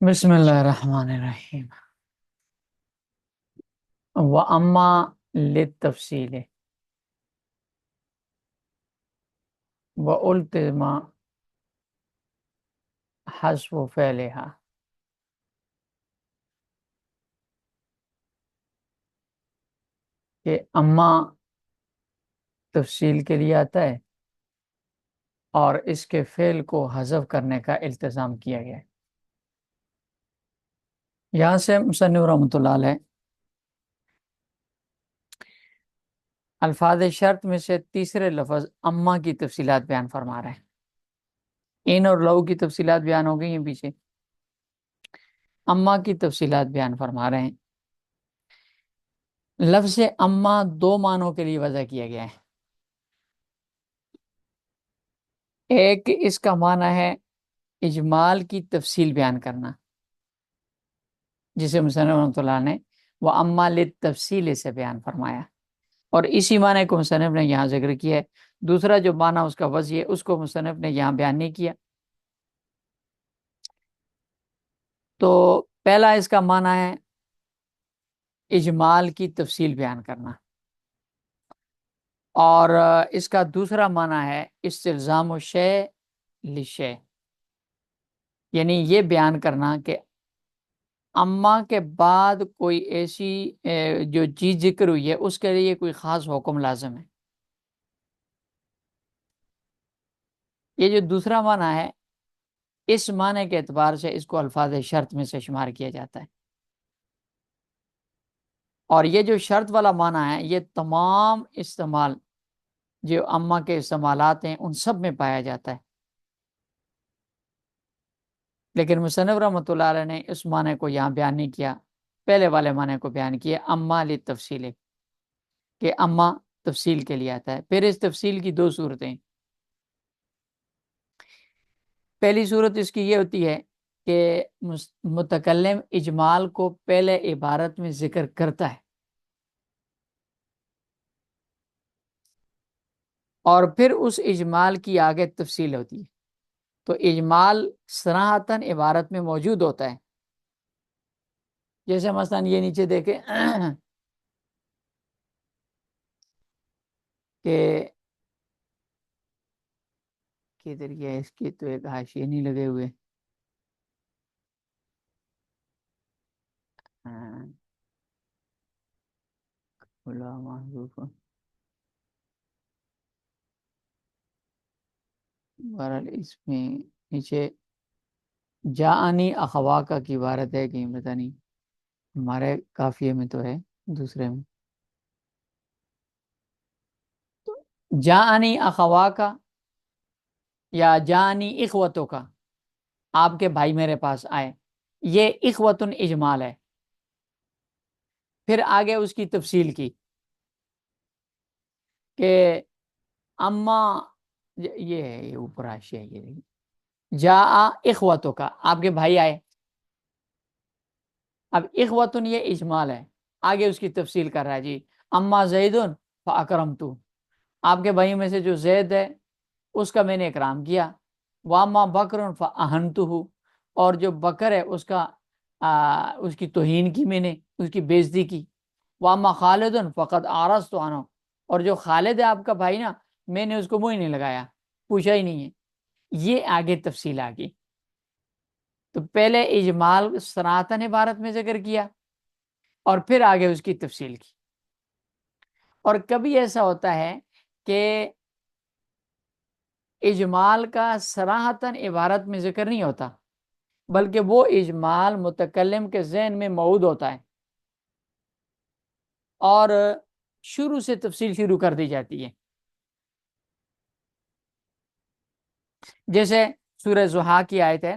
بسم اللہ الرحمن الرحیم۔ وَأَمَّا لِلتَّفْصِيلِ وَأُلْتِمَ حذف فعلها، کہ اما تفصیل کے لیے آتا ہے اور اس کے فعل کو حذف کرنے کا التزام کیا گیا ہے۔ یہاں سے مصنف رحمۃ اللہ علیہ الفاظ شرط میں سے تیسرے لفظ اما کی تفصیلات بیان فرما رہے ہیں۔ ان اور لو کی تفصیلات بیان ہو گئی ہیں پیچھے، اما کی تفصیلات بیان فرما رہے ہیں۔ لفظ اما دو معنوں کے لیے وضع کیا گیا ہے۔ ایک اس کا معنی ہے اجمال کی تفصیل بیان کرنا، جسے مصنف رحمۃ اللہ نے وہ اما للتفصیل سے بیان فرمایا، اور اسی معنی کو مصنف نے یہاں ذکر کیا ہے۔ دوسرا جو معنی اس کا وضعی ہے اس کو مصنف نے یہاں بیان نہیں کیا۔ تو پہلا اس کا معنی ہے اجمال کی تفصیل بیان کرنا، اور اس کا دوسرا معنی ہے استلزام الشیء للشیء، یعنی یہ بیان کرنا کہ اما کے بعد کوئی ایسی جو چیز ذکر ہوئی ہے اس کے لیے کوئی خاص حکم لازم ہے۔ یہ جو دوسرا معنی ہے، اس معنی کے اعتبار سے اس کو الفاظ شرط میں سے شمار کیا جاتا ہے، اور یہ جو شرط والا معنی ہے یہ تمام استعمال جو اما کے استعمالات ہیں ان سب میں پایا جاتا ہے، لیکن مصنف رحمۃ اللہ علیہ نے اس معنی کو یہاں بیان نہیں کیا، پہلے والے معنی کو بیان کیا اما للتفصیل، کہ اما تفصیل کے لیے آتا ہے۔ پھر اس تفصیل کی دو صورتیں، پہلی صورت اس کی یہ ہوتی ہے کہ متکلم اجمال کو پہلے عبارت میں ذکر کرتا ہے اور پھر اس اجمال کی آگے تفصیل ہوتی ہے، تو اجمال صراحتاً عبارت میں موجود ہوتا ہے۔ جیسے مثلا یہ نیچے دیکھیں کہ کدھر یہ اس کی تو ایک حاشیے نہیں لگے ہوئے، بہرحال اس میں نیچے جاءنی اخواکا کی عبارت ہے کہ پتہ نہیں، ہمارے قافیے میں تو ہے، دوسرے میں جاءنی اخواکا یا جاءنی اخوتوں کا، آپ کے بھائی میرے پاس آئے، یہ اخوتن اجمال ہے۔ پھر آگے اس کی تفصیل کی کہ اما یہ ہے، یہ اوپر حاشیہ ہے، یہ جاء اخوتوں کا، آپ کے بھائی آئے۔ اب اخوتن یہ اجمال ہے، آگے اس کی تفصیل کر رہا ہے جی اما زیدن فاکرمتو، آپ کے بھائی میں سے جو زید ہے اس کا میں نے اکرام کیا، واما بکر فاہنتہ، اور جو بکر ہے اس کا اس کی توہین کی، میں نے اس کی بے عزتی کی، واما خالد فقد عرضت عنہ، اور جو خالد ہے آپ کا بھائی نا، میں نے اس کو منہ ہی نہیں لگایا، پوچھا ہی نہیں ہے۔ یہ آگے تفصیل آ گئی۔ تو پہلے اجمال صراحتاً عبارت میں ذکر کیا اور پھر آگے اس کی تفصیل کی۔ اور کبھی ایسا ہوتا ہے کہ اجمال کا صراحتاً عبارت میں ذکر نہیں ہوتا، بلکہ وہ اجمال متکلم کے ذہن میں موجود ہوتا ہے اور شروع سے تفصیل شروع کر دی جاتی ہے۔ جیسے سورہ زحا کی آیت ہے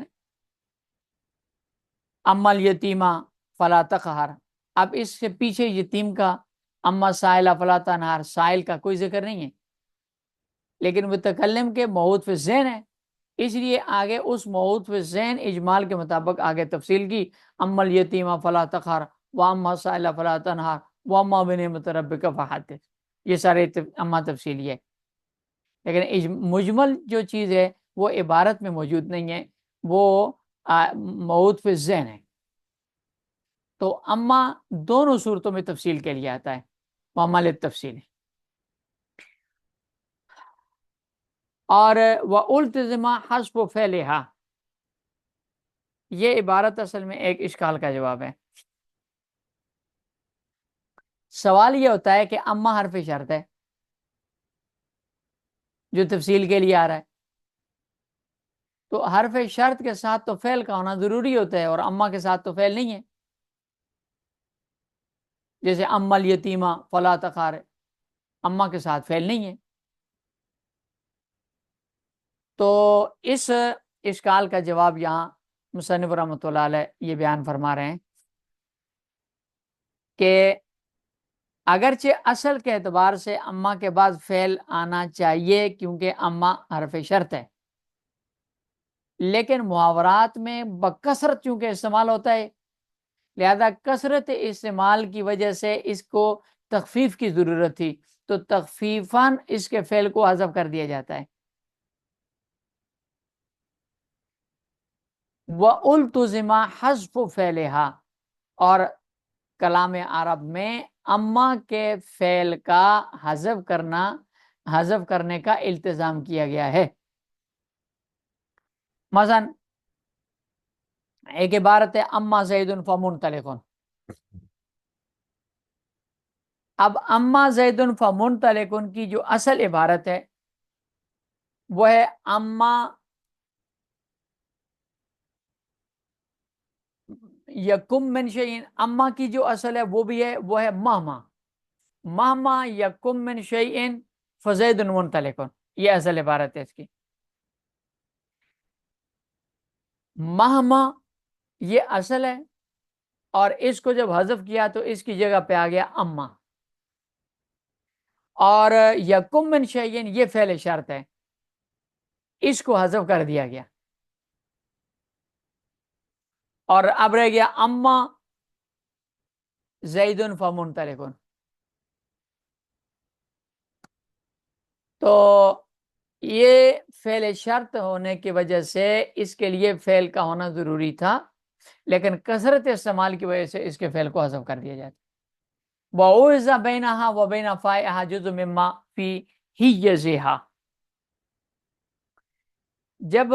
اما الیتیما فلا تقہر، اب اس سے پیچھے یتیم کا اما سائلہ فلا تنہر، سائل کا کوئی ذکر نہیں ہے، لیکن متکلم کے موعود فی ذہن ہے، اس لیے آگے اس موعود فی ذہن اجمال کے مطابق آگے تفصیل کی اما الیتیما فلا تقہر واما سائلہ فلا تنہر واما بنعمت ربک فحدث، یہ سارے اما تفصیلی ہے، لیکن مجمل جو چیز ہے وہ عبارت میں موجود نہیں ہے، وہ موجود فی الذہن ہے، تو اما دونوں صورتوں میں تفصیل کے لیے آتا ہے، واما للتفصیل ہے۔ اور وَأُلْتِزِمَ حَذْفُ فعلها، یہ عبارت اصل میں ایک اشکال کا جواب ہے۔ سوال یہ ہوتا ہے کہ اما حرف شرط ہے جو تفصیل کے لیے آ رہا ہے، تو حرف شرط کے ساتھ تو فعل کا ہونا ضروری ہوتا ہے، اور اما کے ساتھ تو فعل نہیں ہے، جیسے اما الیتیمہ فلا تقہر، اما کے ساتھ فعل نہیں ہے۔ تو اس اشکال کا جواب یہاں مصنف رحمۃ اللہ علیہ یہ بیان فرما رہے ہیں کہ اگرچہ اصل کے اعتبار سے اما کے بعد فعل آنا چاہیے کیونکہ اما حرف شرط ہے، لیکن محاورات میں بکثرت چونکہ استعمال ہوتا ہے، لہذا کثرت استعمال کی وجہ سے اس کو تخفیف کی ضرورت تھی، تو تخفیفاً اس کے فعل کو حذف کر دیا جاتا ہے۔ وَأُلْتُزِمَ حَذْفُ فعلها، اور کلام عرب میں اما کے فعل کا حذف کرنے کا التزام کیا گیا ہے۔ مثلا ایک عبارت ہے اما زید فمنطلق، اب اما زید فمنطلق کی جو اصل عبارت ہے وہ ہے اما یکم من شیئن، اما کی جو اصل ہے وہ ہے مہما یکم من شیئن فزید منطلق، یہ اصل عبارت ہے اس کی۔ مہما یہ اصل ہے، اور اس کو جب حذف کیا تو اس کی جگہ پہ آ گیا اما، اور یکم من شیئن یہ فعل شرط ہے، اس کو حذف کر دیا گیا، اور اب رہ گیا اما زید فمنطلق۔ تو یہ فعل شرط ہونے کی وجہ سے اس کے لیے فعل کا ہونا ضروری تھا، لیکن کثرت استعمال کی وجہ سے اس کے فعل کو حذف کر دیا جاتا۔ وَأُوِزَ بَيْنَهَا وَبَيْنَ فَائِهَا جُزْءٌ مِّمَّا فِي حِجْزِهَا، جب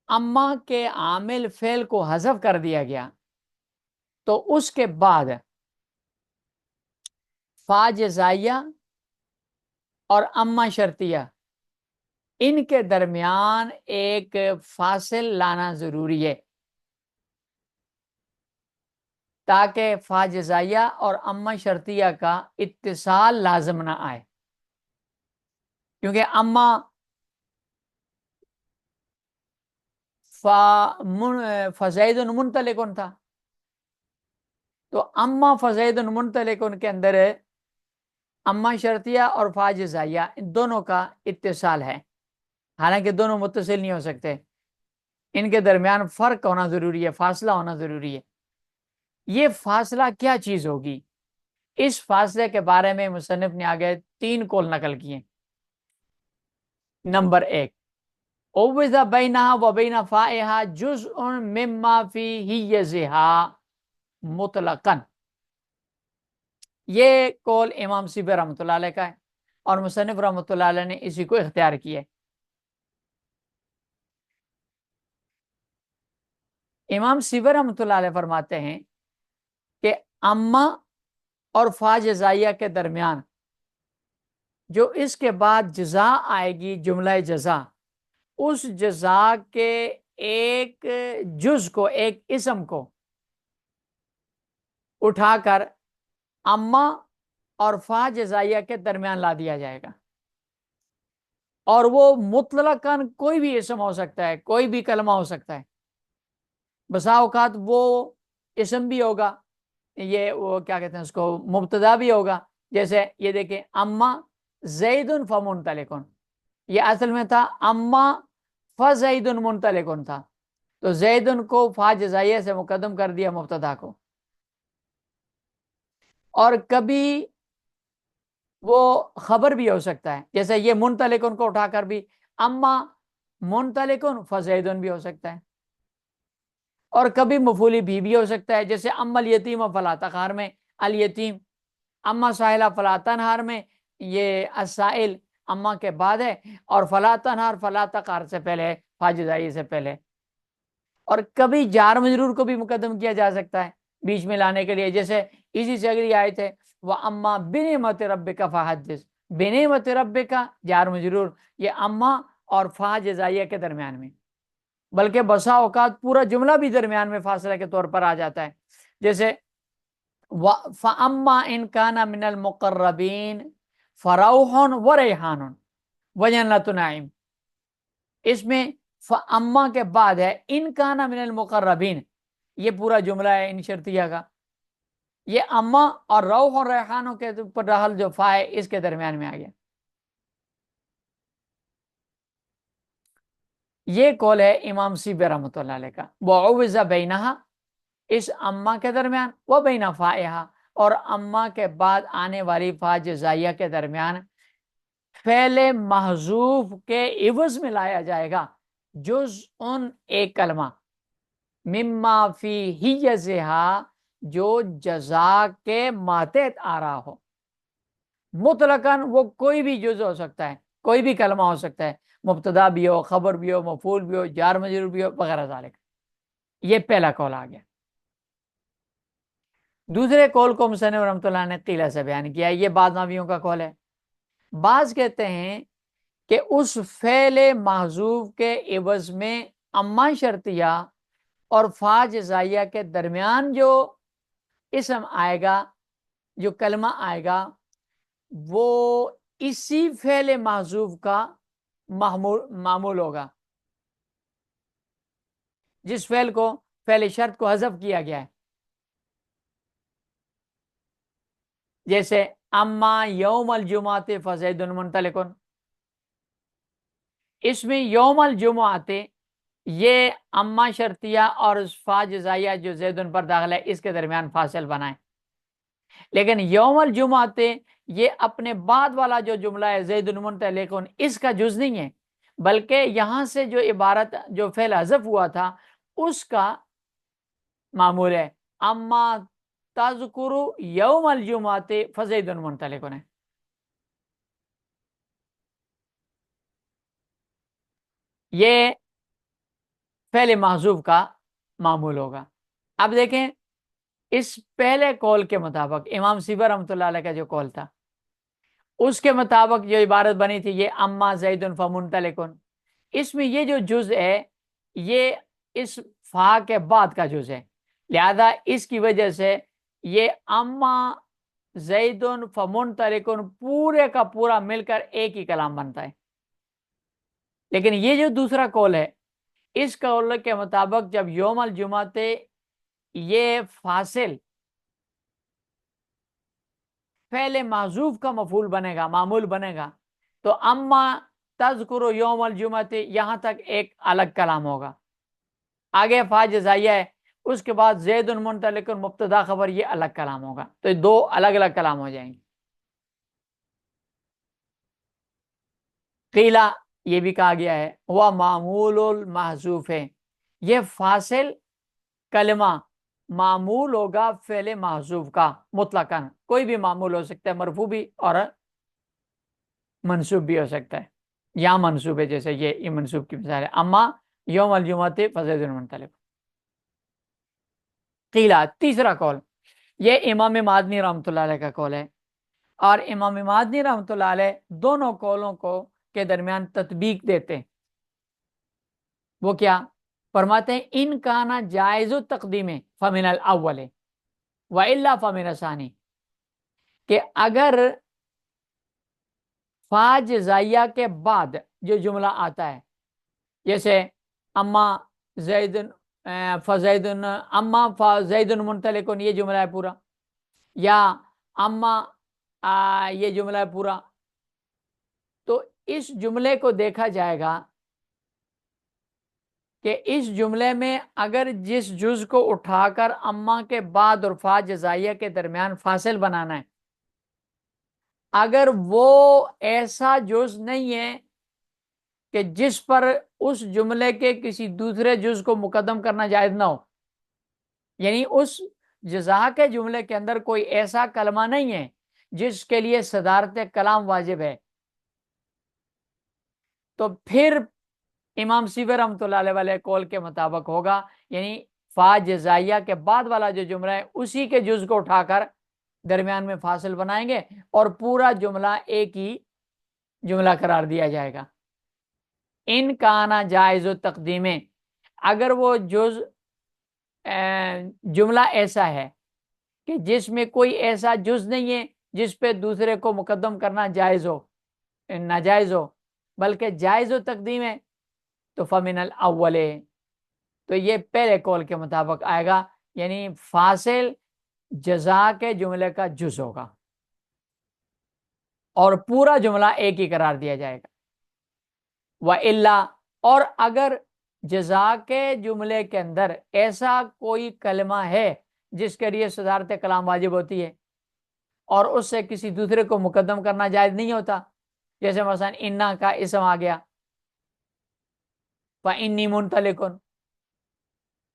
اما کے عامل فعل کو حذف کر دیا گیا تو اس کے بعد فا جزائیہ اور اما شرطیہ ان کے درمیان ایک فاصل لانا ضروری ہے تاکہ فا جزائیہ اور اما شرطیہ کا اتصال لازم نہ آئے، کیونکہ اما فزید منطلق تھا، تو اما فزید منطلق کے اندر اما شرطیہ اور فا جزائیہ ان دونوں کا اتصال ہے، حالانکہ دونوں متصل نہیں ہو سکتے، ان کے درمیان فرق ہونا ضروری ہے، فاصلہ ہونا ضروری ہے۔ یہ فاصلہ کیا چیز ہوگی؟ اس فاصلے کے بارے میں مصنف نے آگے 3 قول نقل کیے۔ نمبر 1، اوّذ بینہا و بین فائہا جزء مما فی حیزہا مطلقاً، یہ قول امام سیبوی رحمۃ اللہ علیہ کا ہے، اور مصنف رحمۃ اللہ علیہ نے اسی کو اختیار کیا ہے۔ امام سیبوی رحمۃ اللہ علیہ فرماتے ہیں کہ اما اور فا جزائیہ کے درمیان جو اس کے بعد جزا آئے گی، جملہ جزا، اس جزا کے ایک جز کو، ایک اسم کو اٹھا کر اما اور فا جزائیہ کے درمیان لا دیا جائے گا، اور وہ مطلقاً کوئی بھی اسم ہو سکتا ہے، کوئی بھی کلمہ ہو سکتا ہے، بسا اوقات وہ اسم بھی ہوگا، یہ وہ کیا کہتے ہیں اس کو، مبتدا بھی ہوگا، جیسے یہ دیکھیں اما زید فمنطلق، یہ اصل میں تھا اما فزید منطلق تھا، تو زید کو فا جزائیہ سے مقدم کر دیا مبتدا کو، اور کبھی وہ خبر بھی ہو سکتا ہے، جیسے یہ منطلق کو اٹھا کر بھی اما منطلق فزید بھی ہو سکتا ہے، اور کبھی مفعول بھی ہو سکتا ہے، جیسے اما الیتیم فلا تقہر میں الیتیم، اما سائلہ فلا تنہر میں یہ السائل اما کے بعد ہے، اور فلا تنہر فلا تقہر سے پہلے ہے، فاجزائی سے پہلے۔ اور کبھی جار مجرور کو بھی مقدم کیا جا سکتا ہے بیچ میں لانے کے لیے، جیسے اسی سے اگلی آیت ہے وَأَمَّا بِنِعْمَتِ رَبِّكَ فَحَدِّثْ، بِنِعْمَتِ رَبِّكَ جار مجرور، یہ اما اور فا جزائیہ کے درمیان میں، بلکہ بسا اوقات پورا جملہ بھی درمیان میں فاصلہ کے طور پر آ جاتا ہے، جیسے فَأَمَّا إِن كَانَ مِنَ الْمُقَرَّبِينَ فَرَوْحٌ وَرَيْحَانٌ وَجَنَّتُ نَعِيمٍ، اس میں فَأَمَّا کے بعد ہے إِن كَانَ مِنَ الْمُقَرَّبِينَ، یہ پورا جملہ ہے ان شرطیہ کا، یہ اما اور روح اور ریحانوں کے اوپر رحل جو فا ہے اس کے درمیان میں آ گیا۔ یہ قول ہے امام سیبی رحمۃ اللہ علیہ کا، وَعُوِّزَ بَيْنَهَا، اس اما کے درمیان، وَبَيْنَ فَائِهَا، اور اما کے بعد آنے والی فا جزائیہ کے درمیان فعل محذوف کے عوض میں لایا جائے گا جزء ایک کلمہ، مما فی حیزہا جو جزا کے ماتحت آ رہا ہو، مطلقاً وہ کوئی بھی جز ہو سکتا ہے، کوئی بھی کلمہ ہو سکتا ہے، مبتدا بھی ہو، خبر بھی ہو، مفعول بھی ہو، جار مجرور بھی ہو، وغیرہ ذالک۔ یہ پہلا قول آ گیا۔ دوسرے قول کو مصنف رحمۃ اللہ نے قیلہ سے بیان کیا، یہ بعض نحویوں کا قول ہے۔ بعض کہتے ہیں کہ اس فعل محذوف کے عوض میں اما شرطیہ اور فا جزائیہ کے درمیان جو اسم آئے گا، جو کلمہ آئے گا، وہ اسی فعل محذوف کا معمول ہوگا، جس فعل شرط کو حذف کیا گیا ہے، جیسے اما یوم الجمعۃ فزید منطلق، اس میں یوم الجمعۃ یہ اما شرطیہ اور فا جزائیہ جو زیدن پر داخل ہے اس کے درمیان فاصل بنائیں، لیکن یوم الجمعۃ یہ اپنے بعد والا جو جملہ ہے زید منطلق اس کا جز نہیں ہے، بلکہ یہاں سے جو عبارت جو فعل حذف ہوا تھا اس کا معمول ہے، اما تذکر یوم الجمعۃ فزید منطلق ہے۔ یہ فعل محذوف کا معمول ہوگا۔ اب دیکھیں اس پہلے قول کے مطابق امام سیبی رحمۃ اللہ علیہ کا جو قول تھا اس کے مطابق جو عبارت بنی تھی یہ اما زید فمنطلق، اس میں یہ جو جز ہے یہ اس فا کے بعد کا جز ہے، لہذا اس کی وجہ سے یہ اما زید فمنطلق پورے کا پورا مل کر ایک ہی کلام بنتا ہے۔ لیکن یہ جو دوسرا قول ہے اس قول کے مطابق جب یوم الجمعہ یہ فاصل فعل محذوف کا مفعول بنے گا، معمول بنے گا، تو اما تذکر یوم الجمعہ یہاں تک ایک الگ کلام ہوگا، آگے فا جزائیہ ہے، اس کے بعد زید منطلق مبتدا خبر یہ الگ کلام ہوگا، تو یہ دو الگ الگ کلام ہو جائیں گے۔ قیلہ یہ بھی کہا گیا ہے وہ معمول المحذوف ہے، یہ فاصل کلمہ معمول ہوگا فعل محذوف کا، مطلقاً کوئی بھی معمول ہو سکتا ہے، مرفوع بھی اور منصوب بھی ہو سکتا ہے، یا منصوب ہے جیسے یہ منصوب کی مثال ہے اما یوم الجمعہ فزید منطلق۔ قیلہ تیسرا قول یہ امام مادنی رحمۃ اللہ علیہ کا قول ہے، اور امام مادنی رحمۃ اللہ علیہ دونوں قولوں کو کے درمیان تطبیق دیتے ہیں۔ وہ کیا فرماتے ہیں؟ ان کانا جائز التقدیم فمن الاول والا فمن الثانی، کہ اگر فا جزائیہ کے بعد جو جملہ آتا ہے جیسے اما زید فزید اما فزید منطلق یہ جملہ ہے پورا، یا اما یہ جملہ ہے پورا، تو اس جملے کو دیکھا جائے گا کہ اس جملے میں اگر جس جز کو اٹھا کر اما کے بعد اور فا جزائیہ کے درمیان فاصل بنانا ہے، اگر وہ ایسا جز نہیں ہے کہ جس پر اس جملے کے کسی دوسرے جز کو مقدم کرنا جائز نہ ہو، یعنی اس جزا کے جملے کے اندر کوئی ایسا کلمہ نہیں ہے جس کے لیے صدارت کلام واجب ہے، تو پھر امام سیوی رحمۃ اللہ علیہ والے قول کے مطابق ہوگا، یعنی فا جزائیہ کے بعد والا جو جملہ ہے اسی کے جز کو اٹھا کر درمیان میں فاصل بنائیں گے اور پورا جملہ ایک ہی جملہ قرار دیا جائے گا۔ ان کانا جائز و تقدیم، اگر وہ جملہ ایسا ہے کہ جس میں کوئی ایسا جز نہیں ہے جس پہ دوسرے کو مقدم کرنا جائز ہو، ناجائز ہو، بلکہ جائز و تقدیم ہے، تو فمن الاول، تو یہ پہلے قول کے مطابق آئے گا، یعنی فاصل جزا کے جملے کا جز ہوگا اور پورا جملہ ایک ہی قرار دیا جائے گا۔ وَإِلَّا، اور اگر جزا کے جملے کے اندر ایسا کوئی کلمہ ہے جس کے لیے صدارت کلام واجب ہوتی ہے اور اس سے کسی دوسرے کو مقدم کرنا جائز نہیں ہوتا، جیسے مثلا انا کا اسم آ گیا، فَإِنِّي مُنْطَلِقٌ،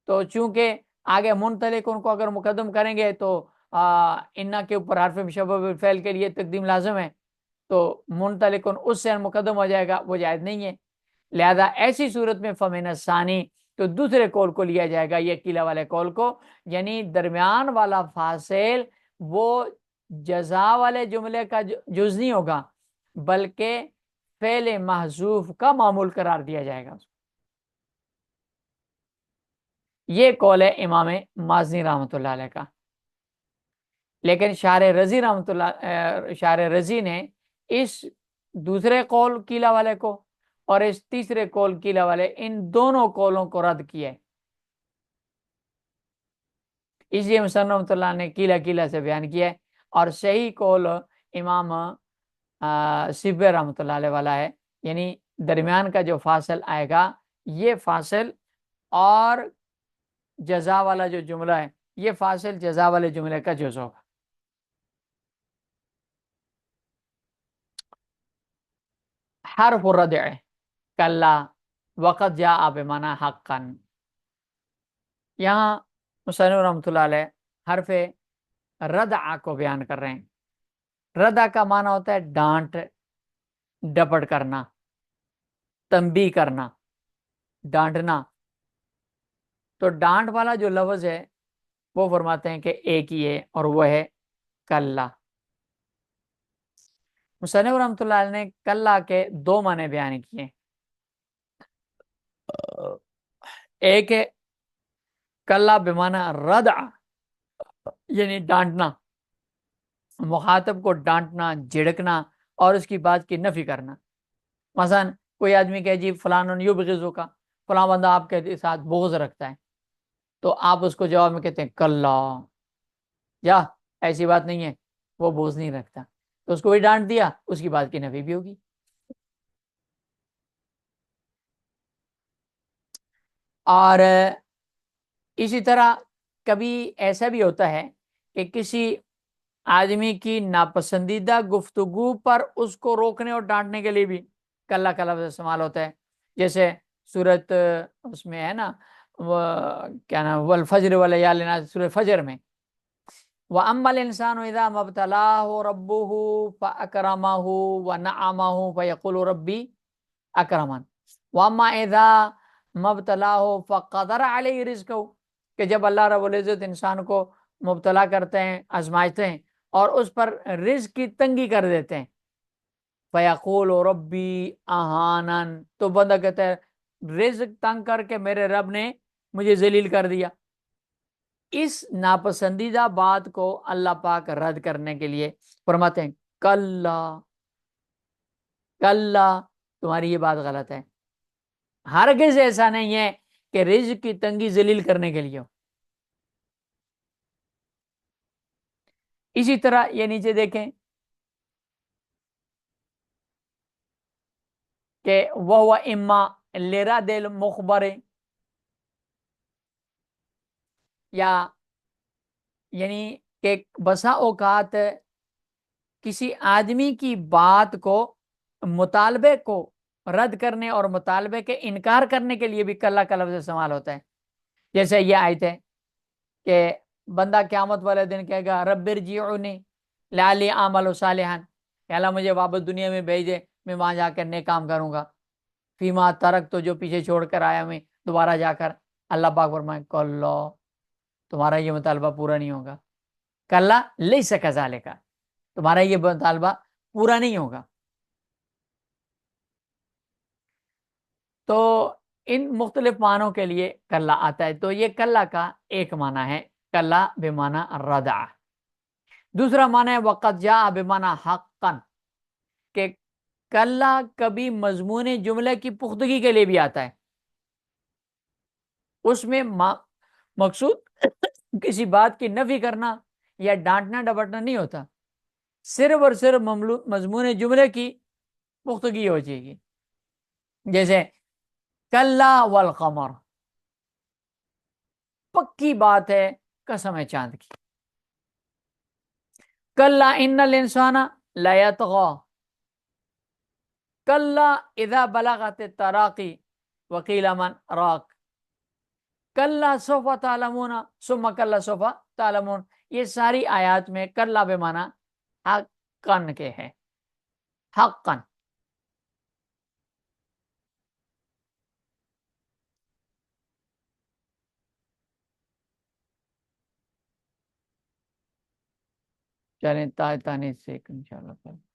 تو چونکہ آگے منطلقن کو اگر مقدم کریں گے تو انا کے اوپر حرف مشبہ بالفعل کے لیے تقدیم لازم ہے، تو منطلقن اس سے مقدم ہو جائے گا، وہ جائز نہیں ہے۔ لہذا ایسی صورت میں فمن الثانی، تو دوسرے قول کو لیا جائے گا، یہ قیلہ والے قول کو، یعنی درمیان والا فاصل وہ جزا والے جملے کا جز نہیں ہوگا بلکہ فعل محذوف کا معمول قرار دیا جائے گا۔ یہ قول ہے امام مازنی رحمۃ اللہ علیہ کا۔ لیکن شارح رضی نے اس دوسرے قول قیلہ والے کو اور اس تیسرے قول قیلہ والے، ان دونوں قولوں کو رد کیا ہے، اس لیے مصنف رحمۃ اللہ نے قیلہ سے بیان کیا ہے، اور صحیح قول امام سیوی رحمۃ اللہ علیہ والا ہے، یعنی درمیان کا جو فاصل آئے گا یہ فاصل اور جزا والا جو جملہ ہے یہ فاصل جزا والے جملے کا جز ہوگا۔ حرف الردع کلا وقت جاء بمعنی حقا، یہاں مصنف رحمۃ اللہ علیہ حرف ردع کو بیان کر رہے ہیں۔ ردع کا معنی ہوتا ہے ڈانٹ ڈپٹ کرنا، تنبیہ کرنا، ڈانٹنا، تو ڈانٹ والا جو لفظ ہے وہ فرماتے ہیں کہ ایک ہی ہے اور وہ ہے کلا۔ مصنف رحمۃ اللہ علیہ نے کلا کے دو معنی بیان کیے، ایک ہے کلا بمعنی ردع، یعنی ڈانٹنا، مخاطب کو ڈانٹنا، جھڑکنا اور اس کی بات کی نفی کرنا۔ مثلا کوئی آدمی کہے جی فلان یبغضک کا، فلاں بندہ آپ کے ساتھ بغض رکھتا ہے، تو آپ اس کو جواب میں کہتے ہیں کلا، یا ایسی بات نہیں ہے، وہ بغض نہیں رکھتا، تو اس کو بھی ڈانٹ دیا، اس کی بات کی نفی بھی ہوگی۔ اور اسی طرح کبھی ایسا بھی ہوتا ہے کہ کسی آدمی کی ناپسندیدہ گفتگو پر اس کو روکنے اور ڈانٹنے کے لیے بھی کلا کا لفظ استعمال ہوتا ہے، جیسے سورت اس میں ہے نا وہ کیا نام والفجر ولیال عشر، سورۃ فجر میں وَأَمَّا الْإِنسَانُ إِذَا مَا ابْتَلَاهُ رَبُّهُ فَأَكْرَمَهُ وَنَعَمَهُ فَيَقُولُ رَبِّي أَكْرَمَنِ وَأَمَّا إِذَا مَا ابْتَلَاهُ فَقَدَرَ عَلَيْهِ رِزْقَهُ، کہ جب اللہ رب العزت انسان کو مبتلا کرتے ہیں، آزمائتے ہیں اور اس پر رزق کی تنگی کر دیتے ہیں، فَيَقُولُ رَبِّي أَهَانَنِ، تو بندہ کہتا ہے رزق تنگ کر کے میرے رب نے مجھے ذلیل کر دیا۔ اس ناپسندیدہ بات کو اللہ پاک رد کرنے کے لیے فرماتے ہیں کلا، کلا تمہاری یہ بات غلط ہے، ہرگز ایسا نہیں ہے کہ رزق کی تنگی ذلیل کرنے کے لیے ہو۔ اسی طرح یہ نیچے دیکھیں کہ وہ اما لرد المخبر، یا یعنی کہ بسا اوقات کسی آدمی کی بات کو، مطالبے کو رد کرنے اور مطالبے کے انکار کرنے کے لیے بھی کلا کا لفظ استعمال ہوتا ہے، جیسے یہ آیت ہے کہ بندہ قیامت والے دن کہے گا رب ارجعونی لعلی اعمل صالحا، کہ اللہ مجھے واپس دنیا میں بھیج دے، میں وہاں جا کر نیک کام کروں گا، فیما ترک تو جو پیچھے چھوڑ کر آیا میں دوبارہ جا کر۔ اللہ پاک فرمائے کلو، تمہارا یہ مطالبہ پورا نہیں ہوگا، کلا لیس کذالک، تمہارا یہ مطالبہ پورا نہیں ہوگا۔ تو ان مختلف معنوں کے لیے کلا آتا ہے، تو یہ کلا کا ایک معنی ہے، کلا بمعنی ردع۔ دوسرا معنی ہے وقد جاء بمعنی حقا، کہ کلا کبھی مضمون جملے کی پختگی کے لیے بھی آتا ہے، اس میں مقصود کسی بات کی نفی کرنا یا ڈانٹنا ڈپٹنا نہیں ہوتا، صرف اور صرف مضمون جملے کی پختگی ہو جائے گی۔ جیسے کلا والقمر، پکی بات ہے قسم ہے چاند کی۔ کلا ان الانسان لیطغی، کلا اذا بلغت التراقی وقیل من راق، کلا سوف تعلمون ثم کلا سوف تعلمون، یہ ساری آیات میں کلا بمعنی حقاً کے ہے، حقاً۔ چلیں تانیت سے انشاءاللہ۔